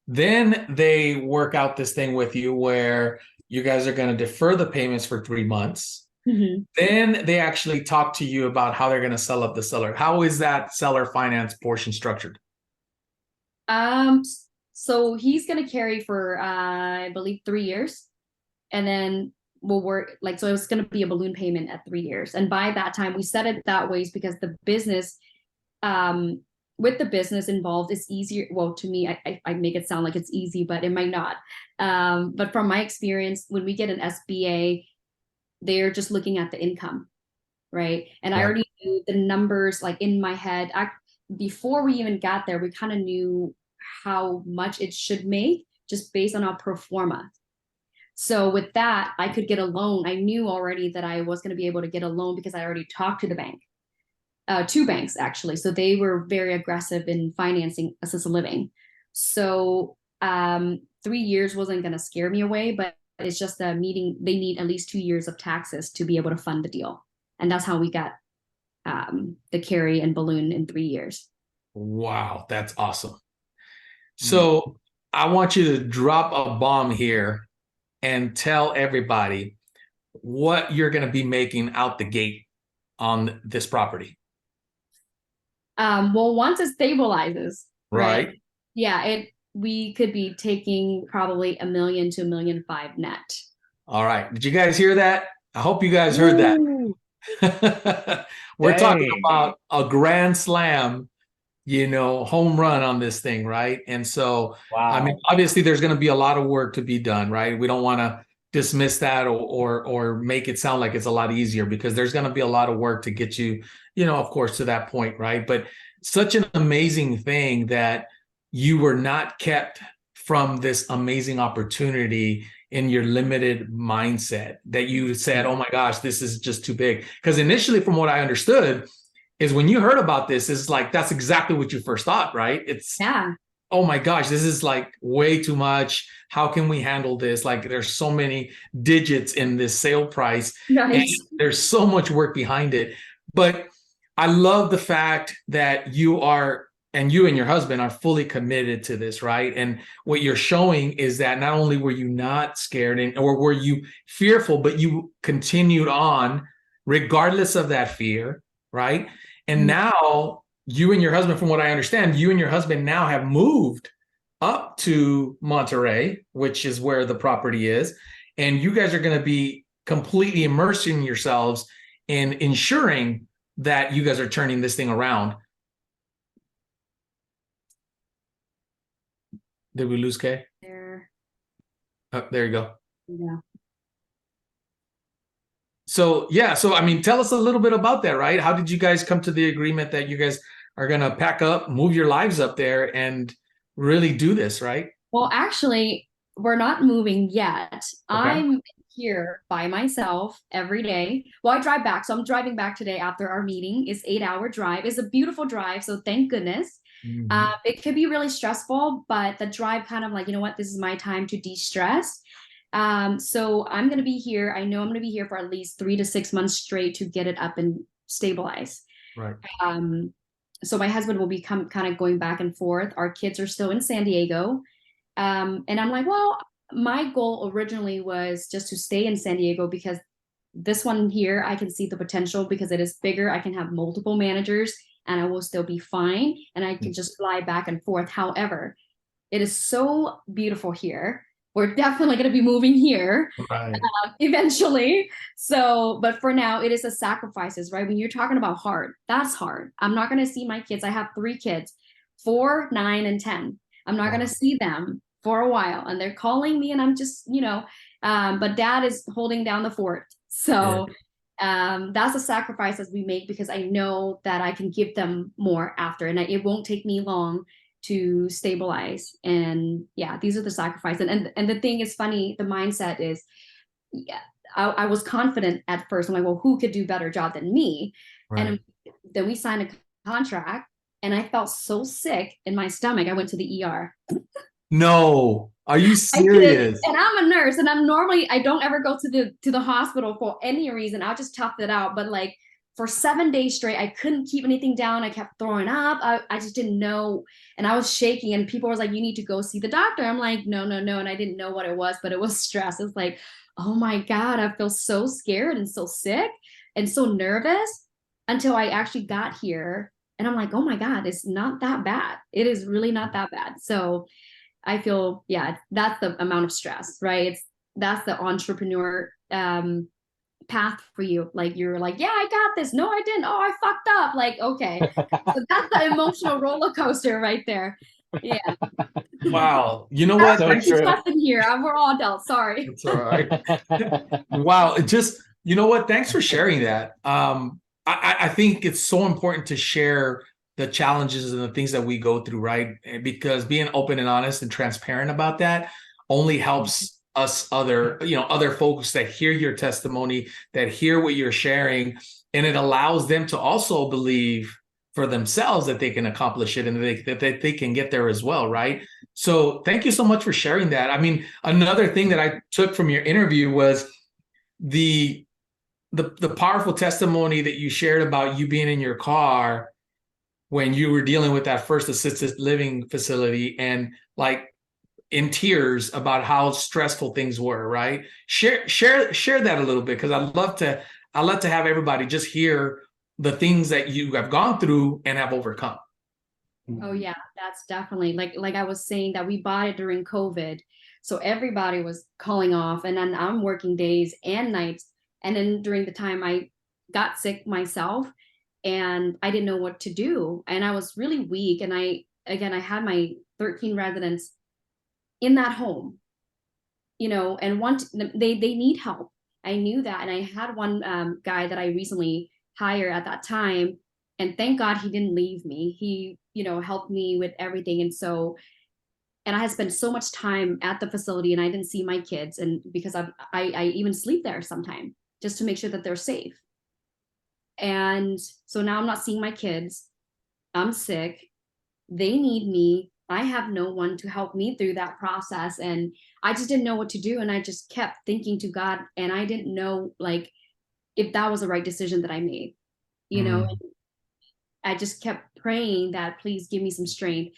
S3: Then they work out this thing with you where you guys are going to defer the payments for 3 months. Then they actually talk to you about how they're going to sell up the seller. How is that seller finance portion structured?
S1: So he's gonna carry for I believe 3 years, and then we'll work like so it's gonna be a balloon payment at 3 years. And by that time, we set it that way because the business, with the business involved, is easier. Well, to me, I make it sound like it's easy, but it might not. But from my experience, when we get an SBA, they're just looking at the income, right? And I already knew the numbers like in my head. Before we even got there, we kind of knew how much it should make just based on our pro forma. So with that, I could get a loan. I knew already that I was going to be able to get a loan because I already talked to the bank, 2 banks actually. So they were very aggressive in financing assisted living. So 3 years wasn't going to scare me away, but it's just a meeting. They need at least 2 years of taxes to be able to fund the deal. And that's how we got the carry and balloon in 3 years.
S3: Wow, that's awesome. So I want you to drop a bomb here and tell everybody what you're going to be making out the gate on this property.
S1: Well, once it stabilizes,
S3: Right.
S1: Yeah, we could be taking probably $1 million to $1.5 million net.
S3: All right. Did you guys hear that? I hope you guys heard that. We're talking about a grand slam, you know, home run on this thing, right? And so, I mean, obviously there's going to be a lot of work to be done, right? We don't want to dismiss that or make it sound like it's a lot easier, because there's going to be a lot of work to get you, you know, of course, to that point, right? But such an amazing thing that you were not kept from this amazing opportunity in your limited mindset, that you said, oh my gosh, this is just too big. Because initially, from what I understood, is when you heard about this, it's like, that's exactly what you first thought, right? It's, oh my gosh, this is like way too much. How can we handle this? Like, there's so many digits in this sale price. And there's so much work behind it. But I love the fact that you and your husband are fully committed to this, right? And what you're showing is that not only were you not scared or were you fearful, but you continued on regardless of that fear, right? And now you and your husband, from what I understand, you and your husband now have moved up to Monterey, which is where the property is. And you guys are going to be completely immersing yourselves in ensuring that you guys are turning this thing around. Did we lose Kay?
S1: There.
S3: Oh, there you go.
S1: Yeah.
S3: So, yeah. So, I mean, tell us a little bit about that, right? How did you guys come to the agreement that you guys are going to pack up, move your lives up there, and really do this, right?
S1: Well, actually, we're not moving yet.
S3: Okay.
S1: I'm here by myself every day. Well, I drive back. So I'm driving back today after our meeting. It's 8-hour drive. It's a beautiful drive. So thank goodness.
S3: Mhm.
S1: It could be really stressful, but the drive kind of like, you know what, this is my time to de-stress. So I'm going to be here. I know I'm going to be here for at least 3 to 6 months straight to get it up and stabilize.
S3: Right.
S1: So my husband will be kind of going back and forth. Our kids are still in San Diego. And I'm like, well, my goal originally was just to stay in San Diego because this one here, I can see the potential because it is bigger. I can have multiple managers and I will still be fine. And I can just fly back and forth. However, it is so beautiful here. We're definitely going to be moving here
S3: Right.
S1: eventually. So, but for now, it is a sacrifices, right? When you're talking about hard, that's hard. I'm not going to see my kids. I have 3 kids, 4, 9, and 10. I'm not
S3: Wow.
S1: going to see them for a while. And they're calling me and I'm just, but dad is holding down the fort. So that's a sacrifice as we make because I know that I can give them more after and it won't take me long to stabilize. And yeah, these are the sacrifices. And the thing is funny, the mindset is, yeah, I was confident at first. I'm like, well, who could do better job than me?
S3: Right.
S1: And then we signed a contract and I felt so sick in my stomach. I went to the ER.
S3: No, are you
S1: I did.
S3: serious?
S1: And I'm a nurse and I don't ever go to the hospital for any reason. I'll just tough it out. But like for 7 days straight, I couldn't keep anything down. I kept throwing up. I just didn't know. And I was shaking and people was like, you need to go see the doctor. I'm like, no. And I didn't know what it was, but it was stress. It's like, oh my God, I feel so scared and so sick and so nervous until I actually got here. And I'm like, oh my God, it's not that bad. It is really not that bad. So I feel, yeah, that's the amount of stress, right? That's the entrepreneur path for you. Like you're like, yeah, I got this. No, I didn't. Oh, I fucked up. Like, okay. So that's the emotional roller coaster right there. Yeah.
S3: Wow. You know what?
S2: So
S3: Thanks
S2: true.
S1: Stuff in here. We're all adults. Sorry.
S3: That's all right. Wow. It just, you know what? Thanks for sharing that. I think it's so important to share the challenges and the things that we go through, right? Because being open and honest and transparent about that only helps us other folks that hear your testimony, that hear what you're sharing, and it allows them to also believe for themselves that they can accomplish it and that they can get there as well, right? So thank you so much for sharing that. I mean, another thing that I took from your interview was the powerful testimony that you shared about you being in your car when you were dealing with that first assisted living facility and like in tears about how stressful things were, right? Share that a little bit because I'd love to have everybody just hear the things that you have gone through and have overcome.
S1: Oh yeah, that's definitely like I was saying that we bought it during COVID. So everybody was calling off and then I'm working days and nights. And then during the time I got sick myself and I didn't know what to do. And I was really weak. And I had my 13 residents in that home, and they need help. I knew that. And I had one guy that I recently hired at that time. And thank God he didn't leave me. He, helped me with everything. And I had spent so much time at the facility and I didn't see my kids. And because I even sleep there sometime just to make sure that they're safe. And so now I'm not seeing my kids. I'm sick. They need me. I have no one to help me through that process. And I just didn't know what to do. And I just kept thinking to God. And I didn't know like if that was the right decision that I made, I just kept praying that please give me some strength,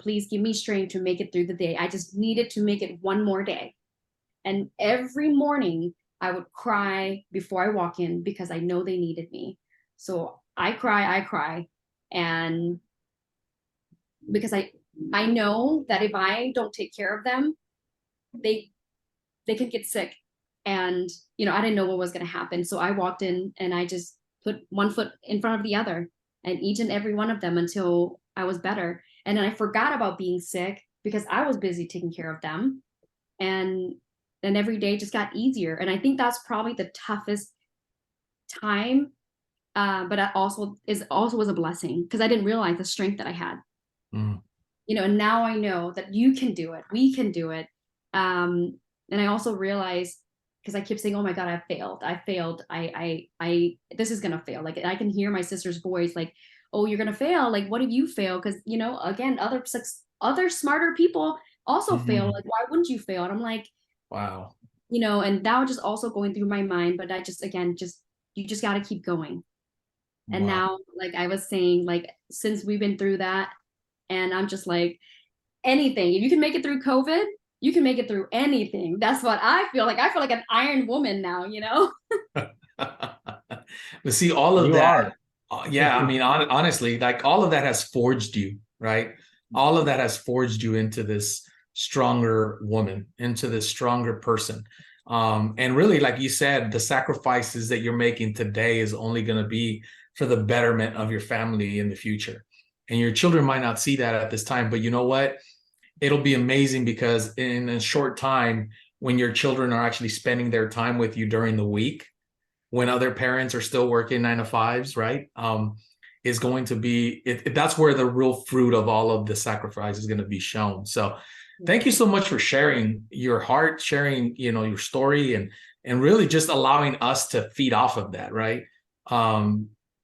S1: please give me strength to make it through the day. I just needed to make it one more day. And every morning I would cry before I walk in because I know they needed me. So I cry. And because I know that if I don't take care of them, they can get sick. And, I didn't know what was going to happen. So I walked in and I just put one foot in front of the other and each and every one of them until I was better. And then I forgot about being sick because I was busy taking care of them. And then every day just got easier. And I think that's probably the toughest time but that also was a blessing because I didn't realize the strength that I had.
S3: Mm.
S1: You know, and now I know that you can do it. We can do it. And I also realized, because I keep saying, "Oh my God, I failed. I failed. This is gonna fail." Like I can hear my sister's voice, like, "Oh, you're gonna fail. Like, what if you fail?" Because you know, again, other smarter people also fail. Like, why wouldn't you fail? And I'm like,
S3: Wow.
S1: you know, and that was just also going through my mind. But I just, again, you just got to keep going. And
S3: Wow.
S1: now, like I was saying, like since we've been through that, and I'm just like, anything. If you can make it through COVID, you can make it through anything. That's what I feel like. I feel like an iron woman now, you know?
S3: But see, all of
S2: You
S3: that,
S2: are.
S3: yeah, I mean, honestly, like all of that has forged you, right? All of that has forged you into this stronger woman, into this stronger person. And really, like you said, the sacrifices that you're making today is only going to be for the betterment of your family in the future. And your children might not see that at this time, but you know what? It'll be amazing because in a short time, when your children are actually spending their time with you during the week, when other parents are still working 9 to 5s, right? Is going to be that's where the real fruit of all of the sacrifice is going to be shown. So thank you so much for sharing your heart, sharing, you know, your story, and really just allowing us to feed off of that, right?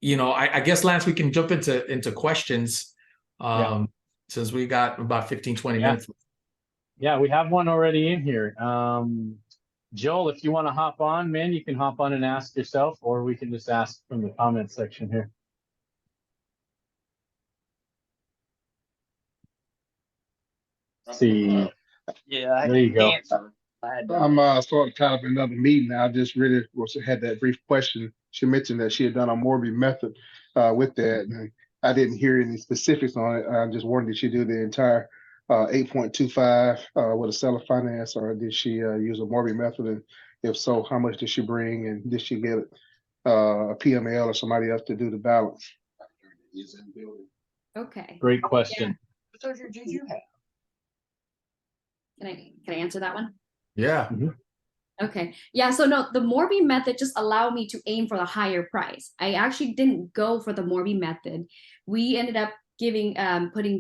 S3: You know, I guess Lance, we can jump into questions.
S2: Yeah.
S3: Since we got about 15, 20
S2: Yeah.
S3: minutes.
S2: Yeah, we have one already in here. Joel, if you want to hop on, man, you can hop on and ask yourself, or we can just ask from the comment section here. See,
S4: Yeah,
S2: there you go.
S4: I'm sort of kind of another meeting. I just really had that brief question. She mentioned that she had done a Morby method with that, and I didn't hear any specifics on it. I just wondered, did she do the entire 8.25 with a seller finance, or did she use a Morby method? And if so, how much did she bring, and did she get a PML or somebody else to do the balance?
S1: Okay.
S2: Great question.
S1: Can I answer that one?
S3: Yeah.
S1: Okay. Yeah. So no, the Morby method just allowed me to aim for the higher price. I actually didn't go for the Morby method. We ended up putting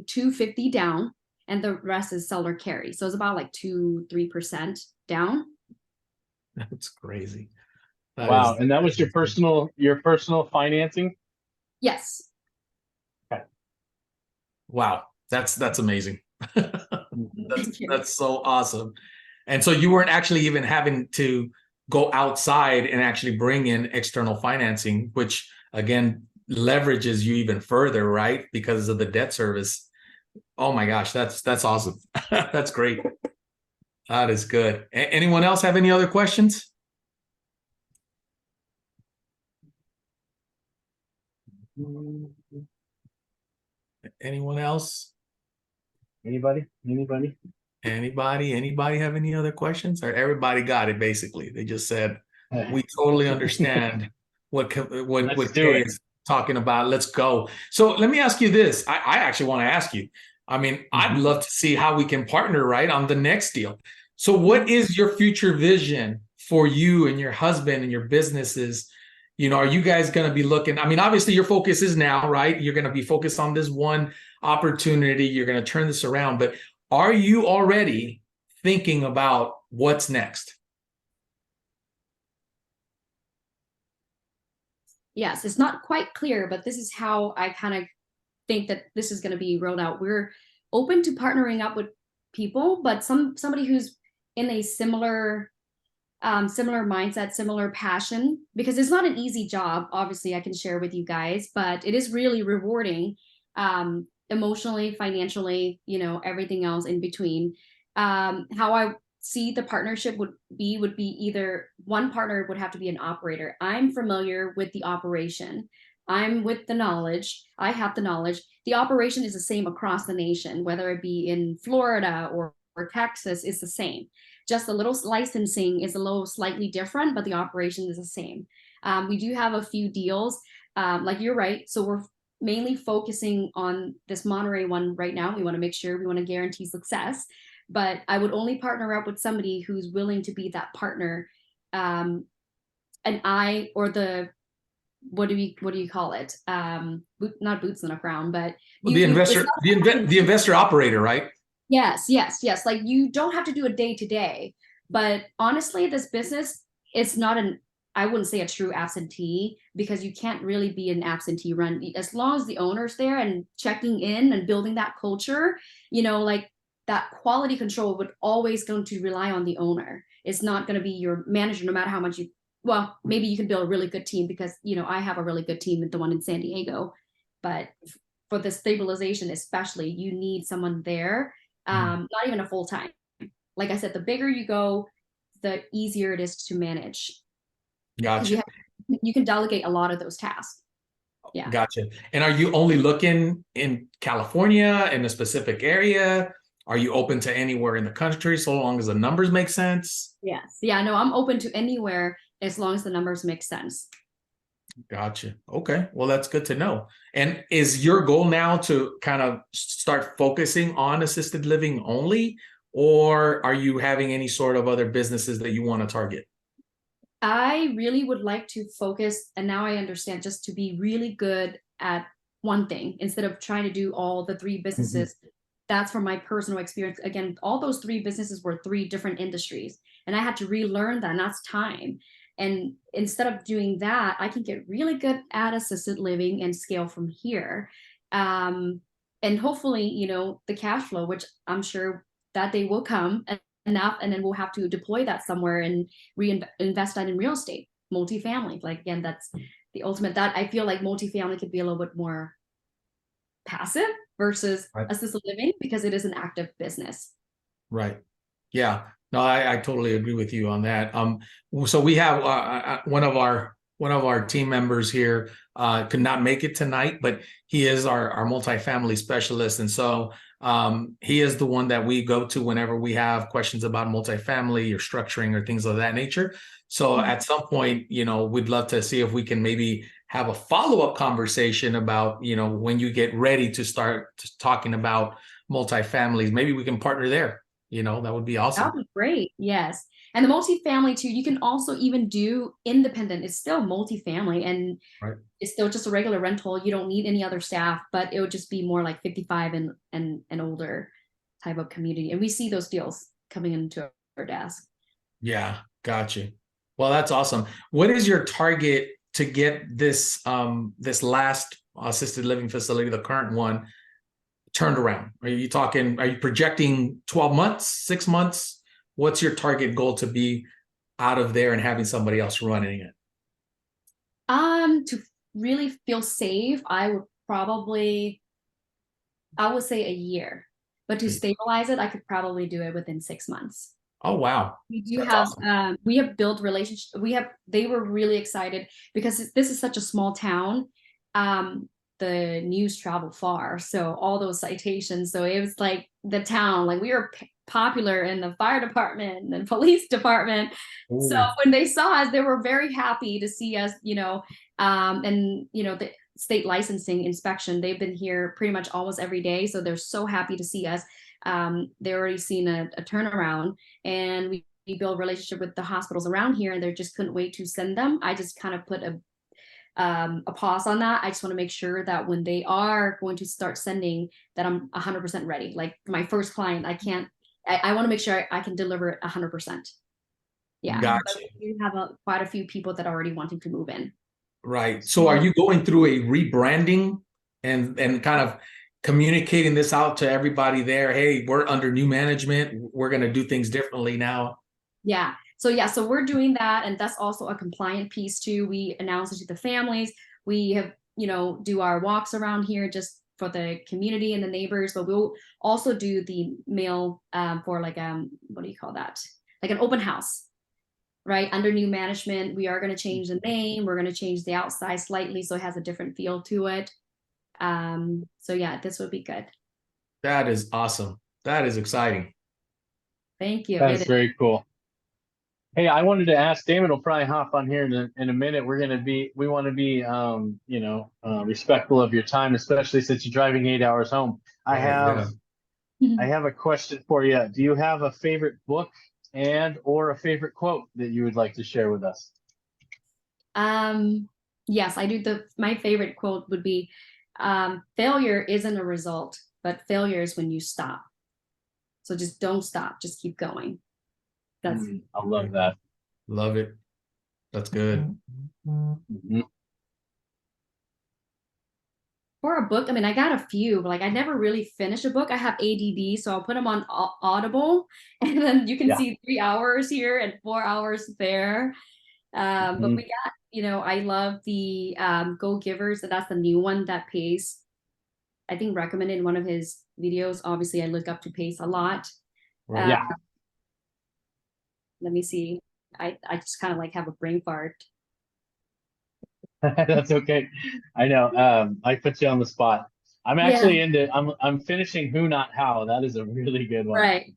S1: 250 down, and the rest is seller carry. So it's about like 2-3% down.
S3: That's crazy.
S2: Wow. And that was your personal financing?
S1: Yes.
S2: Okay.
S3: Wow. That's amazing. That's so awesome. And so you weren't actually even having to go outside and actually bring in external financing, which again leverages you even further, right? Because of the debt service. Oh my gosh, that's awesome. That's great. That is good. Anyone else have any other questions? Anyone else?
S2: Anybody?
S3: Anybody have any other questions? Or everybody got it basically. They just said, we totally understand what Kay is talking about. Let's go. So let me ask you this. I actually want to ask you. I mean, I'd love to see how we can partner, right, on the next deal. So what is your future vision for you and your husband and your businesses? You know, are you guys going to be looking? I mean, obviously your focus is now, right? You're going to be focused on this one opportunity. You're going to turn this around, but are you already thinking about what's next?
S1: Yes, it's not quite clear, but this is how I kind of think that this is going to be rolled out. We're open to partnering up with people, but somebody who's in a similar mindset, similar passion, because it's not an easy job. Obviously, I can share with you guys, but it is really rewarding, emotionally, financially, you know, everything else in between. How I see the partnership would be either one partner would have to be an operator. I'm familiar with the operation. I'm with the knowledge. I have the knowledge. The operation is the same across the nation, whether it be in Florida or Texas, it's the same. Just a little licensing is a little slightly different, but the operation is the same. We do have a few deals, like you're right. So we're mainly focusing on this Monterey one right now. We want to make sure, we want to guarantee success, but I would only partner up with somebody who's willing to be that partner. And I, or the what do you call it? Not boots on the ground, but
S3: The investor, the investor operator, right?
S1: Yes, yes, yes. Like you don't have to do a day to day, but honestly, this business is not I wouldn't say a true absentee, because you can't really be an absentee run as long as the owner's there and checking in and building that culture, like that quality control would always going to rely on the owner. It's not going to be your manager, no matter how much well, maybe you can build a really good team, because, I have a really good team with the one in San Diego, but for the stabilization, especially, you need someone there. Not even a full time. Like I said, the bigger you go, the easier it is to manage.
S3: Gotcha.
S1: You can delegate a lot of those tasks. Yeah.
S3: Gotcha. And are you only looking in California, in a specific area? Are you open to anywhere in the country so long as the numbers make sense?
S1: Yes. Yeah, no, I'm open to anywhere as long as the numbers make sense.
S3: Gotcha. Okay. Well, that's good to know. And is your goal now to kind of start focusing on assisted living only, or are you having any sort of other businesses that you want to target?
S1: I really would like to focus, and now I understand, just to be really good at one thing instead of trying to do all the three businesses. That's from my personal experience. Again, all those three businesses were three different industries, and I had to relearn that, and that's time. And instead of doing that, I can get really good at assisted living and scale from here. And hopefully, the cash flow, which I'm sure that day will come enough, and then we'll have to deploy that somewhere and reinvest that in real estate, multifamily. Like, again, that's the ultimate. That I feel like multifamily could be a little bit more passive versus assisted living, because it is an active business.
S3: Right. Yeah. No, I totally agree with you on that. So we have one of our team members here could not make it tonight, but he is our multifamily specialist, and so he is the one that we go to whenever we have questions about multifamily or structuring or things of that nature. So at some point, we'd love to see if we can maybe have a follow-up conversation about, when you get ready to start talking about multifamilies, maybe we can partner there. That would be awesome.
S1: That would be great. Yes. And the multifamily too, you can also even do independent. It's still multifamily, and it's still just a regular rental. You don't need any other staff, but it would just be more like 55 and older type of community. And we see those deals coming into our desk.
S3: Yeah, gotcha. Well, that's awesome. What is your target to get this this last assisted living facility, the current one, turned around? Are you projecting 12 months, 6 months? What's your target goal to be out of there and having somebody else running it?
S1: To really feel safe, I would say a year, but to stabilize it, I could probably do it within 6 months.
S3: Oh, wow.
S1: We do have, awesome. We have built relationships. They were really excited because this is such a small town. The news traveled far, so all those citations. So it was like the town, like we were popular in the fire department and police department. Ooh. So when they saw us, they were very happy to see us. And the state licensing inspection, they've been here pretty much almost every day, so they're so happy to see us. They already seen a turnaround, and we build relationship with the hospitals around here, and they just couldn't wait to send them. I just kind of put a pause on that. I just want to make sure that when they are going to start sending, that I'm 100% ready. Like my first client, I want to make sure I can deliver it 100%. Yeah.
S3: Gotcha.
S1: We have quite a few people that are already wanting to move in.
S3: Right. So are you going through a rebranding and kind of communicating this out to everybody there? Hey, we're under new management. We're going to do things differently now.
S1: Yeah. So we're doing that. And that's also a compliant piece too. We announce it to the families. We have, do our walks around here just for the community and the neighbors, but we'll also do the mail for like, what do you call that? Like an open house, right? Under new management, we are going to change the name. We're going to change the outside slightly, so it has a different feel to it. So yeah, this would be good.
S3: That is awesome. That is exciting.
S1: Thank you.
S2: That's very cool. Hey, I wanted to ask, Damon will probably hop on here in a minute. We want to be, respectful of your time, especially since you're driving 8 hours home. I have a question for you. Do you have a favorite book or a favorite quote that you would like to share with us?
S1: Yes, I do. My favorite quote would be, failure isn't a result, but failure is when you stop. So just don't stop, just keep going. That's
S2: I love that.
S3: Love it. That's good.
S2: Mhm.
S1: for a book. I mean, I got a few, but like I never really finished a book. I have ADD, so I'll put them on Audible, and then you can
S2: Yeah.
S1: see 3 hours here and 4 hours there. But
S2: Mhm.
S1: we got, I love the Go Givers, and that's the new one that Pace, I think, recommended in one of his videos. Obviously, I look up to Pace a lot.
S3: Right.
S2: Yeah.
S1: Let me see. I just kind of like have a brain fart.
S2: That's okay. I know. I put you on the spot. I'm actually I'm finishing Who Not How. That is a really good one.
S1: Right.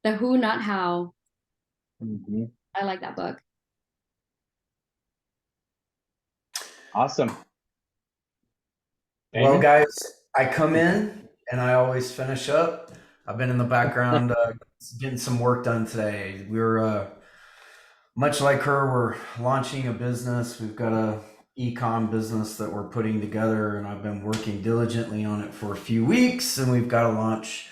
S1: The Who Not How.
S2: Mhm.
S1: I like that book.
S2: Awesome.
S5: Well,
S2: Damon?
S5: guys, I come in and I always finish up. I've been in the background getting some work done today. We're much like her, we're launching a business. We've got a e-com business that we're putting together, and I've been working diligently on it for a few weeks, and we've got a launch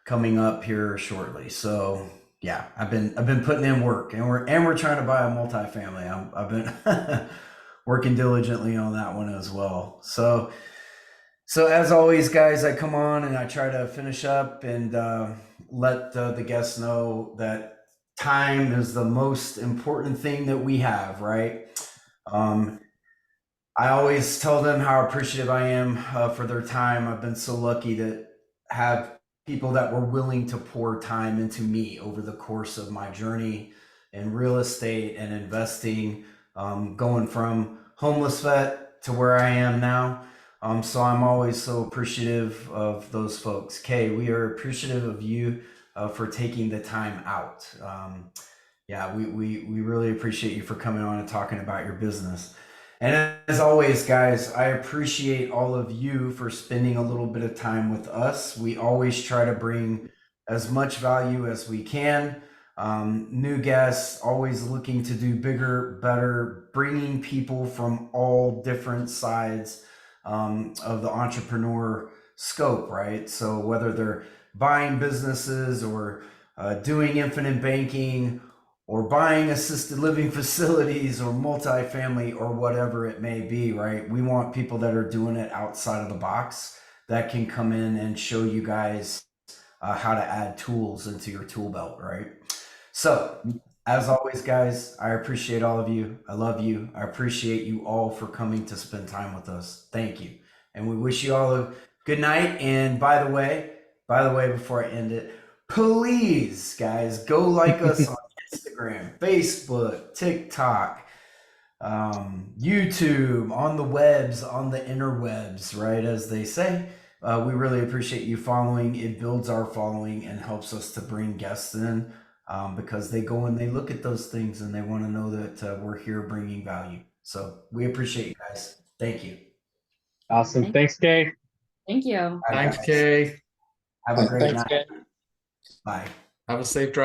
S5: coming up here shortly. So yeah, I've been putting in work, and we're trying to buy a multifamily. I've been working diligently on that one as well. So as always, guys, I come on and I try to finish up and let the guests know that time is the most important thing that we have, right? I always tell them how appreciative I am for their time. I've been so lucky to have people that were willing to pour time into me over the course of my journey in real estate and investing, going from homeless vet to where I am now. So I'm always so appreciative of those folks. Kay, we are appreciative of you for taking the time out. Yeah, we really appreciate you for coming on and talking about your business. And as always, guys, I appreciate all of you for spending a little bit of time with us. We always try to bring as much value as we can. New guests, always looking to do bigger, better, bringing people from all different sides of the entrepreneur scope, right? So whether they're buying businesses or doing infinite banking or buying assisted living facilities or multifamily or whatever it may be, right? We want people that are doing it outside of the box that can come in and show you guys how to add tools into your tool belt, right? So, as always, guys, I appreciate all of you. I love you. I appreciate you all for coming to spend time with us. Thank you. And we wish you all a good night. And by the way, before I end it, please, guys, go like us on Instagram, Facebook, TikTok, YouTube, on the webs, on the interwebs, right? As they say. We really appreciate you following. It builds our following and helps us to bring guests in because they go and they look at those things and they want to know that we're here bringing value. So we appreciate you guys. Thank you.
S2: Awesome. Thanks, Kay.
S1: Thank you.
S3: Thanks,
S5: Guys,
S3: Kay.
S5: have a great
S2: Thanks,
S5: night.
S2: Kay.
S5: Bye.
S3: Have a safe drive.